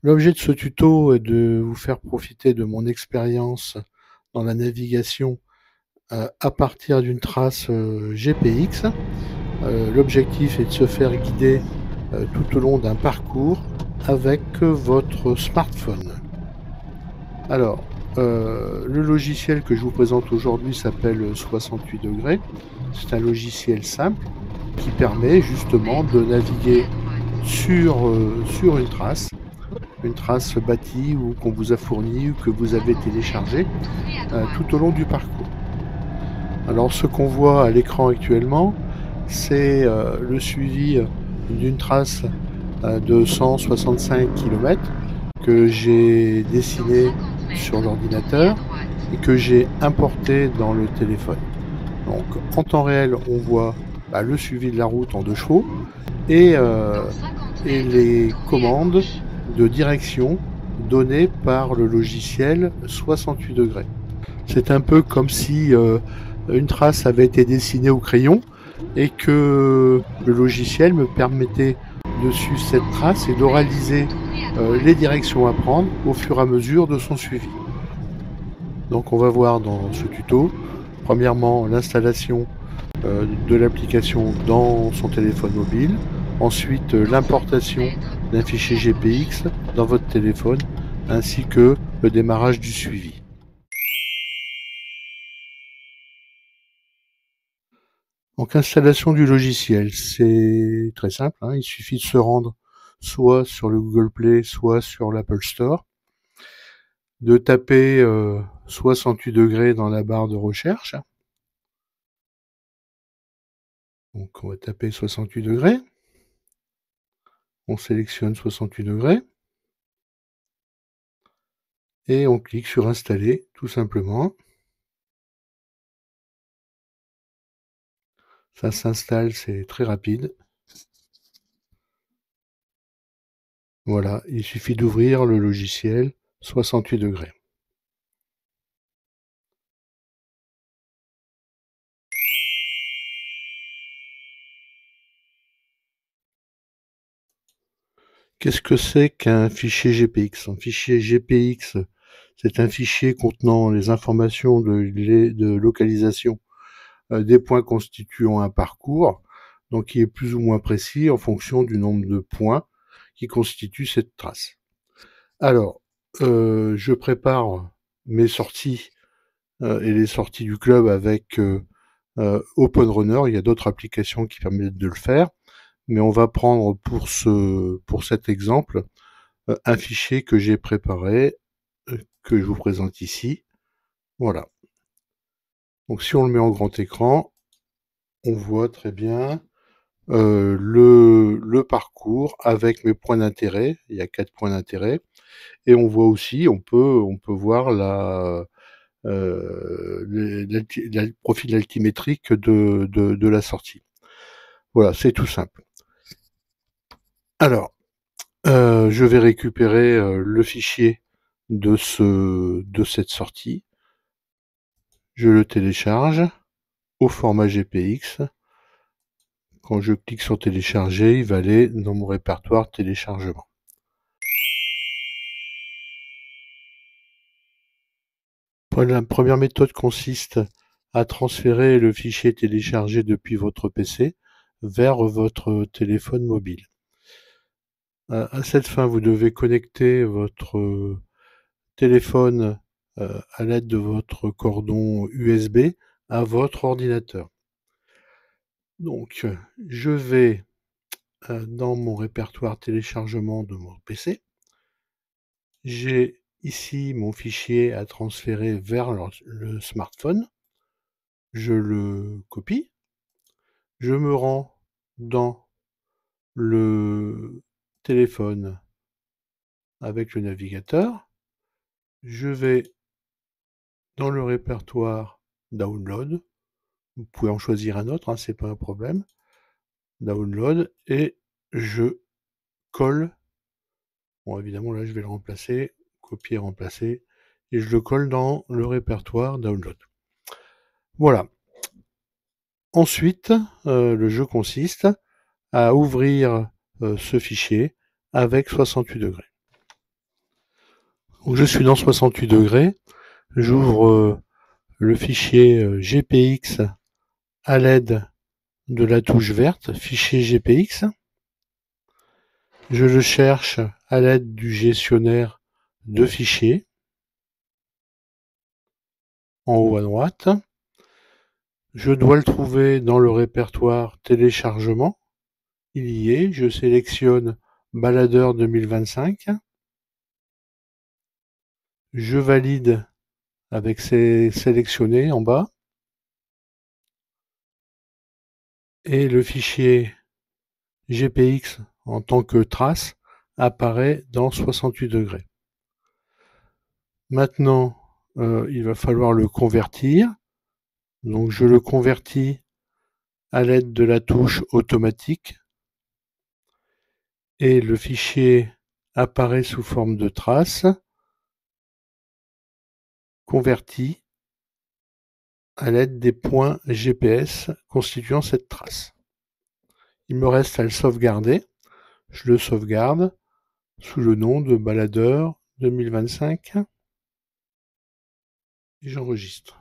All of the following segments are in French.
L'objet de ce tuto est de vous faire profiter de mon expérience dans la navigation à partir d'une trace GPX. L'objectif est de se faire guider tout au long d'un parcours avec votre smartphone. Alors, le logiciel que je vous présente aujourd'hui s'appelle 68°. C'est un logiciel simple qui permet justement de naviguer sur une trace bâtie ou qu'on vous a fournie ou que vous avez téléchargée tout au long du parcours. Alors ce qu'on voit à l'écran actuellement, c'est le suivi d'une trace de 165 km que j'ai dessiné sur l'ordinateur et que j'ai importé dans le téléphone. Donc en temps réel, on voit le suivi de la route en 2 chevaux et les commandes de direction données par le logiciel 68°. C'est un peu comme si une trace avait été dessinée au crayon et que le logiciel me permettait de suivre cette trace et d'oraliser les directions à prendre au fur et à mesure de son suivi. Donc on va voir dans ce tuto, premièrement l'installation de l'application dans son téléphone mobile, ensuite l'importation d'un fichier GPX dans votre téléphone, ainsi que le démarrage du suivi. Donc installation du logiciel, c'est très simple, hein, il suffit de se rendre soit sur le Google Play, soit sur l'Apple Store, de taper 68° dans la barre de recherche. Donc on va taper 68°, on sélectionne 68°, et on clique sur installer tout simplement. Ça s'installe, c'est très rapide. Voilà, il suffit d'ouvrir le logiciel 68°. Qu'est-ce que c'est qu'un fichier GPX? Un fichier GPX, c'est un fichier contenant les informations de localisation des points constituant un parcours, donc qui est plus ou moins précis en fonction du nombre de points qui constituent cette trace. Alors, je prépare mes sorties et les sorties du club avec OpenRunner. Il y a d'autres applications qui permettent de le faire, mais on va prendre pour cet exemple un fichier que j'ai préparé, que je vous présente ici. Voilà. Donc si on le met en grand écran, on voit très bien le parcours avec mes points d'intérêt. Il y a 4 points d'intérêt. Et on voit aussi, on peut voir le profil altimétrique de la sortie. Voilà, c'est tout simple. Alors, je vais récupérer le fichier de cette sortie. Je le télécharge au format GPX. Quand je clique sur télécharger, il va aller dans mon répertoire téléchargement. La première méthode consiste à transférer le fichier téléchargé depuis votre PC vers votre téléphone mobile. À cette fin, vous devez connecter votre téléphone à l'aide de votre cordon USB à votre ordinateur. Donc, je vais dans mon répertoire téléchargement de mon PC. J'ai ici mon fichier à transférer vers le smartphone. Je le copie. Je me rends dans le téléphone avec le navigateur. Je vais dans le répertoire Download. Vous pouvez en choisir un autre, hein, c'est pas un problème. Download, et je colle. Bon, évidemment, là, je vais le remplacer. Copier, remplacer. Et je le colle dans le répertoire Download. Voilà. Ensuite, le jeu consiste à ouvrir ce fichier avec 68°. Donc je suis dans 68°, j'ouvre le fichier GPX à l'aide de la touche verte, fichier GPX. Je le cherche à l'aide du gestionnaire de fichiers, en haut à droite. Je dois le trouver dans le répertoire téléchargement. Il y est, je sélectionne Baladeur 2025. Je valide avec ces sélectionnés en bas. Et le fichier GPX en tant que trace apparaît dans 68°. Maintenant, il va falloir le convertir. Donc je le convertis à l'aide de la touche automatique et le fichier apparaît sous forme de trace converti à l'aide des points GPS constituant cette trace. Il me reste à le sauvegarder. Je le sauvegarde sous le nom de Baladeur 2025 et j'enregistre.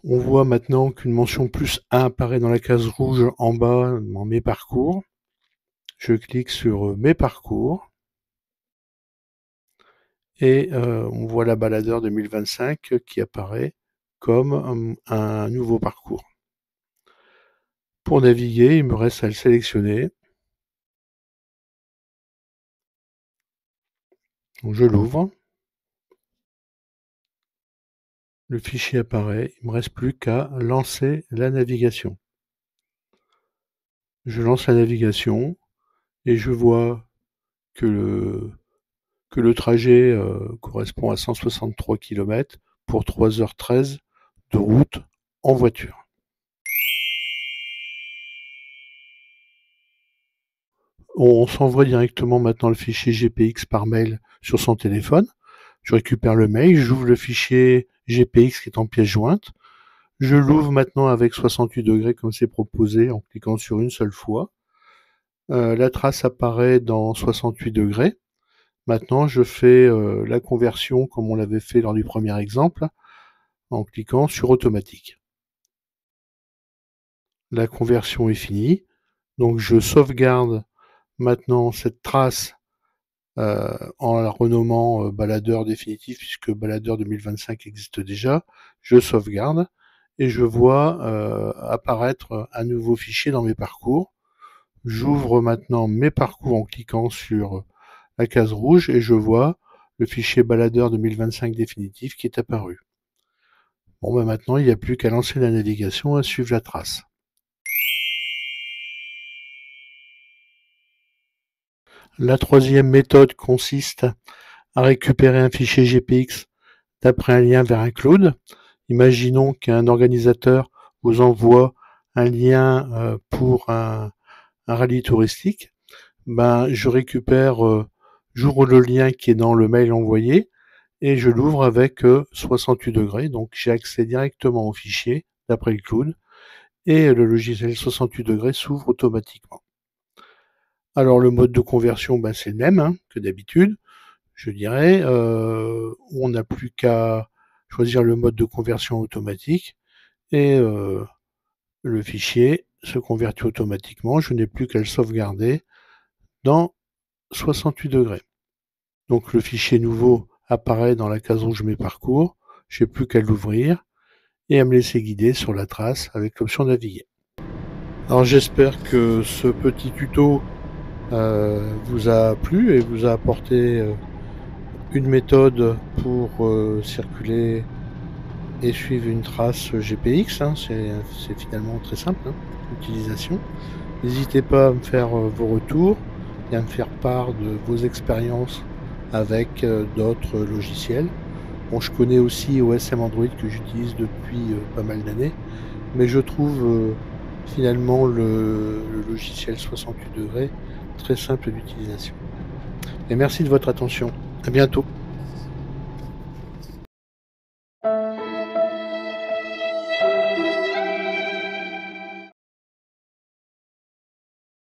On voit maintenant qu'une mention +1 apparaît dans la case rouge en bas dans mes parcours. Je clique sur mes parcours et on voit la Baladeur 2025 qui apparaît comme un nouveau parcours. Pour naviguer, il me reste à le sélectionner. Donc je l'ouvre. Le fichier apparaît. Il ne me reste plus qu'à lancer la navigation. Je lance la navigation et je vois que le trajet correspond à 163 km pour 3h13 de route en voiture. On s'envoie directement maintenant le fichier GPX par mail sur son téléphone. Je récupère le mail, j'ouvre le fichier GPX qui est en pièce jointe. Je l'ouvre maintenant avec 68° comme c'est proposé en cliquant sur une seule fois. La trace apparaît dans 68°. Maintenant, je fais la conversion comme on l'avait fait lors du premier exemple en cliquant sur automatique. La conversion est finie. Donc je sauvegarde maintenant cette trace en la renommant Baladeur définitif puisque Baladeur 2025 existe déjà. Je sauvegarde et je vois apparaître un nouveau fichier dans mes parcours. J'ouvre maintenant mes parcours en cliquant sur la case rouge et je vois le fichier Baladeur 2025 définitif qui est apparu. Bon, ben maintenant, il n'y a plus qu'à lancer la navigation et à suivre la trace. La troisième méthode consiste à récupérer un fichier GPX d'après un lien vers un cloud. Imaginons qu'un organisateur vous envoie un lien pour un rallye touristique. Ben, je récupère, j'ouvre le lien qui est dans le mail envoyé et je l'ouvre avec 68°. Donc j'ai accès directement au fichier d'après le cloud et le logiciel 68° s'ouvre automatiquement. Alors le mode de conversion, ben, c'est le même que d'habitude, je dirais. On n'a plus qu'à choisir le mode de conversion automatique et le fichier se convertit automatiquement. Je n'ai plus qu'à le sauvegarder dans 68°. Donc le fichier nouveau apparaît dans la case rouge mes parcours. Je n'ai plus qu'à l'ouvrir et à me laisser guider sur la trace avec l'option naviguer. Alors j'espère que ce petit tuto vous a plu et vous a apporté une méthode pour circuler et suivre une trace GPX. C'est finalement très simple l'utilisation. N'hésitez pas à me faire vos retours et à me faire part de vos expériences avec d'autres logiciels. Bon, je connais aussi OSM Android que j'utilise depuis pas mal d'années, mais je trouve finalement le logiciel 68° très simple d'utilisation. Et merci de votre attention. À bientôt.